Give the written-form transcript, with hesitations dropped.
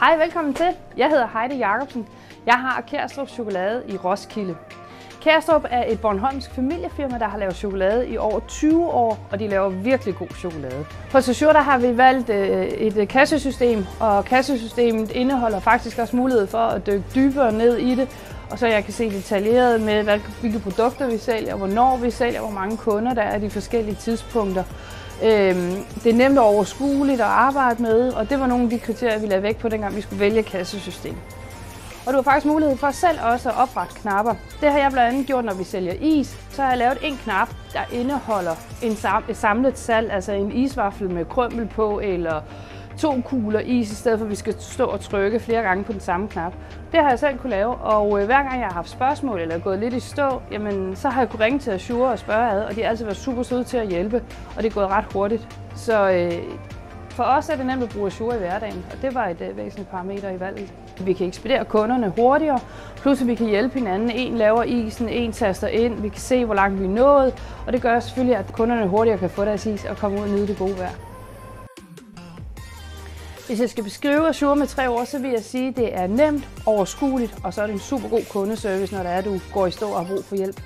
Hej, velkommen til. Jeg hedder Heidi Jacobsen. Jeg har Kærstrup Chokolade i Roskilde. Kærstrup er et bornholmsk familiefirma, der har lavet chokolade i over 20 år, og de laver virkelig god chokolade. På Saussure har vi valgt et kassesystem, og kassesystemet indeholder faktisk også mulighed for at dykke dybere ned i det, og så jeg kan se detaljeret med, hvilke produkter vi sælger, hvornår vi sælger, hvor mange kunder der er de forskellige tidspunkter. Det er nemt og overskueligt at arbejde med, og det var nogle af de kriterier, vi lagde vægt på, dengang vi skulle vælge kassesystem. Og du har faktisk mulighed for selv også at oprette knapper. Det har jeg blandt andet gjort, når vi sælger is. Så har jeg lavet en knap, der indeholder et samlet salg, altså en isvaffel med krymmel på, eller 2 kugler is, i stedet for at vi skal stå og trykke flere gange på den samme knap. Det har jeg selv kunne lave, og hver gang jeg har haft spørgsmål eller gået lidt i stå, jamen, så har jeg kunne ringe til Saussure og spørge ad, og de har altid været super søde til at hjælpe, og det er gået ret hurtigt. Så for os er det nemt at bruge Saussure i hverdagen, og det var et væsentligt parameter i valget. Vi kan ekspedere kunderne hurtigere, plus at vi kan hjælpe hinanden. En laver isen, en taster ind, vi kan se, hvor langt vi er nået, og det gør selvfølgelig, at kunderne hurtigere kan få deres is og komme ud og nyde det gode vejr. Hvis jeg skal beskrive Saussure med 3 ord, så vil jeg sige, at det er nemt, overskueligt, og så er det en super god kundeservice, når det er, du går i stå og har brug for hjælp.